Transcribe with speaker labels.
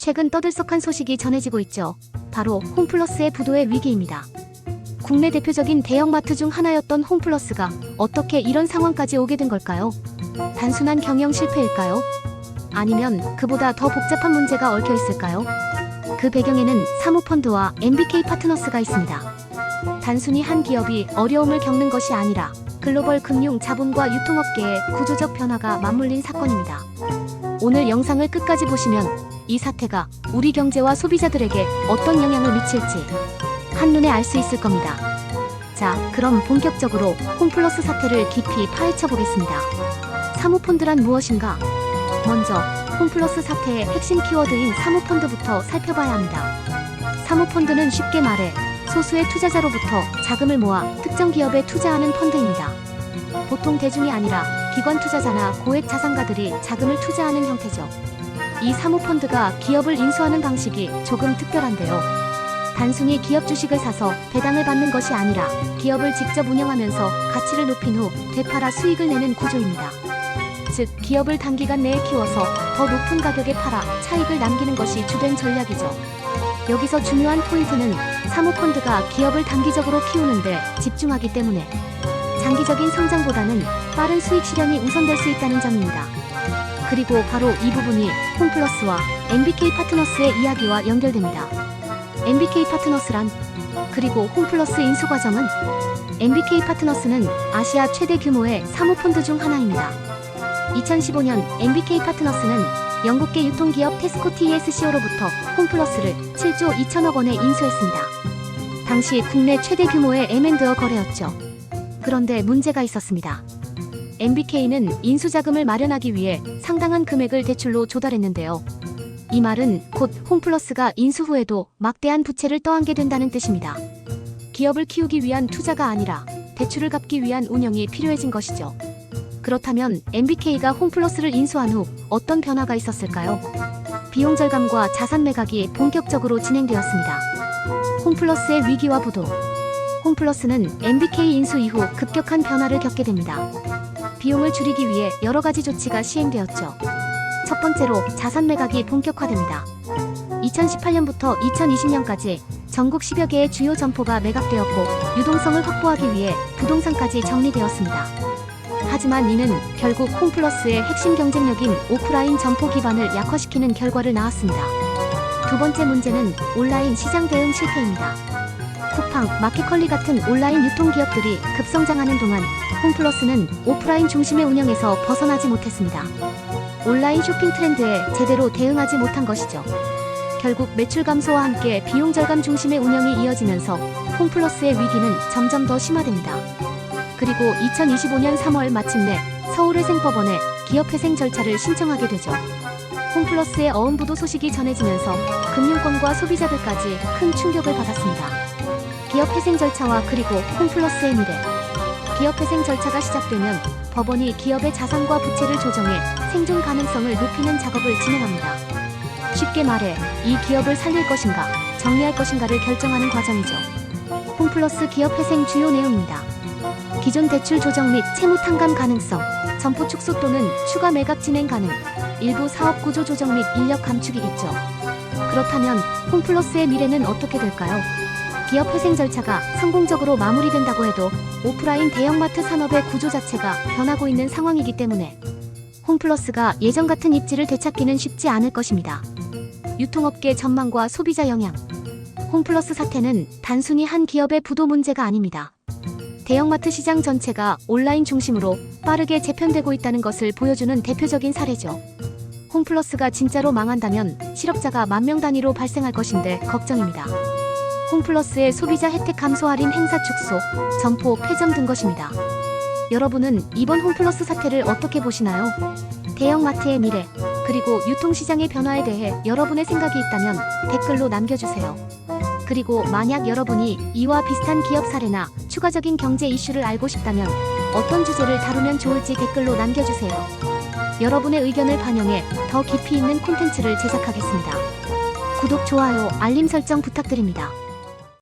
Speaker 1: 최근 떠들썩한 소식이 전해지고 있죠. 바로 홈플러스의 부도의 위기입니다. 국내 대표적인 대형마트 중 하나였던 홈플러스가 어떻게 이런 상황까지 오게 된 걸까요? 단순한 경영 실패일까요? 아니면 그보다 더 복잡한 문제가 얽혀 있을까요? 그 배경에는 사모펀드와 MBK 파트너스가 있습니다. 단순히 한 기업이 어려움을 겪는 것이 아니라 글로벌 금융 자본과 유통업계의 구조적 변화가 맞물린 사건입니다. 오늘 영상을 끝까지 보시면 이 사태가 우리 경제와 소비자들에게 어떤 영향을 미칠지 한눈에 알 수 있을 겁니다. 자, 그럼 본격적으로 홈플러스 사태를 깊이 파헤쳐 보겠습니다. 사모펀드란 무엇인가? 먼저 홈플러스 사태의 핵심 키워드인 사모펀드부터 살펴봐야 합니다. 사모펀드는 쉽게 말해 소수의 투자자로부터 자금을 모아 특정 기업에 투자하는 펀드입니다. 보통 대중이 아니라 기관 투자자나 고액 자산가들이 자금을 투자하는 형태죠. 이 사모펀드가 기업을 인수하는 방식이 조금 특별한데요. 단순히 기업 주식을 사서 배당을 받는 것이 아니라 기업을 직접 운영하면서 가치를 높인 후 되팔아 수익을 내는 구조입니다. 즉, 기업을 단기간 내에 키워서 더 높은 가격에 팔아 차익을 남기는 것이 주된 전략이죠. 여기서 중요한 포인트는 사모펀드가 기업을 단기적으로 키우는데 집중하기 때문에 장기적인 성장보다는 빠른 수익 실현이 우선될 수 있다는 점입니다. 그리고 바로 이 부분이 홈플러스와 MBK 파트너스의 이야기와 연결됩니다. MBK 파트너스란, 그리고 홈플러스 인수 과정은? MBK 파트너스는 아시아 최대 규모의 사모펀드 중 하나입니다. 2015년 MBK 파트너스는 영국계 유통기업 테스코 TSCO로부터 홈플러스를 7조 2천억 원에 인수했습니다. 당시 국내 최대 규모의 M&A 거래였죠. 그런데 문제가 있었습니다. MBK는 인수자금을 마련하기 위해 상당한 금액을 대출로 조달했는데요. 이 말은 곧 홈플러스가 인수 후에도 막대한 부채를 떠안게 된다는 뜻입니다. 기업을 키우기 위한 투자가 아니라 대출을 갚기 위한 운영이 필요해진 것이죠. 그렇다면 MBK가 홈플러스를 인수한 후 어떤 변화가 있었을까요? 비용 절감과 자산 매각이 본격적으로 진행되었습니다. 홈플러스의 위기와 부도. 홈플러스는 MBK 인수 이후 급격한 변화를 겪게 됩니다. 비용을 줄이기 위해 여러 가지 조치가 시행되었죠. 첫 번째로 자산 매각이 본격화됩니다. 2018년부터 2020년까지 전국 10여 개의 주요 점포가 매각되었고 유동성을 확보하기 위해 부동산까지 정리되었습니다. 하지만 이는 결국 홈플러스의 핵심 경쟁력인 오프라인 점포 기반을 약화시키는 결과를 낳았습니다. 두 번째 문제는 온라인 시장 대응 실패입니다. 쿠팡, 마켓컬리 같은 온라인 유통기업들이 급성장하는 동안 홈플러스는 오프라인 중심의 운영에서 벗어나지 못했습니다. 온라인 쇼핑 트렌드에 제대로 대응하지 못한 것이죠. 결국 매출 감소와 함께 비용 절감 중심의 운영이 이어지면서 홈플러스의 위기는 점점 더 심화됩니다. 그리고 2025년 3월 마침내 서울회생법원에 기업회생 절차를 신청하게 되죠. 홈플러스의 어음부도 소식이 전해지면서 금융권과 소비자들까지 큰 충격을 받았습니다. 기업회생 절차와 그리고 홈플러스의 미래. 기업회생 절차가 시작되면 법원이 기업의 자산과 부채를 조정해 생존 가능성을 높이는 작업을 진행합니다. 쉽게 말해 이 기업을 살릴 것인가 정리할 것인가를 결정하는 과정이죠. 홈플러스 기업회생 주요 내용입니다. 기존 대출 조정 및 채무 탕감 가능성, 점포 축소 또는 추가 매각 진행 가능, 일부 사업 구조 조정 및 인력 감축이겠죠. 그렇다면 홈플러스의 미래는 어떻게 될까요? 기업 회생 절차가 성공적으로 마무리된다고 해도 오프라인 대형마트 산업의 구조 자체가 변하고 있는 상황이기 때문에 홈플러스가 예전 같은 입지를 되찾기는 쉽지 않을 것입니다. 유통업계 전망과 소비자 영향. 홈플러스 사태는 단순히 한 기업의 부도 문제가 아닙니다. 대형마트 시장 전체가 온라인 중심으로 빠르게 재편되고 있다는 것을 보여주는 대표적인 사례죠. 홈플러스가 진짜로 망한다면 실업자가 10,000명 단위로 발생할 것인데 걱정입니다. 홈플러스의 소비자 혜택 감소 할인 행사 축소, 점포 폐점 등 것입니다. 여러분은 이번 홈플러스 사태를 어떻게 보시나요? 대형마트의 미래, 그리고 유통시장의 변화에 대해 여러분의 생각이 있다면 댓글로 남겨주세요. 그리고 만약 여러분이 이와 비슷한 기업 사례나 추가적인 경제 이슈를 알고 싶다면 어떤 주제를 다루면 좋을지 댓글로 남겨주세요. 여러분의 의견을 반영해 더 깊이 있는 콘텐츠를 제작하겠습니다. 구독, 좋아요, 알림 설정 부탁드립니다.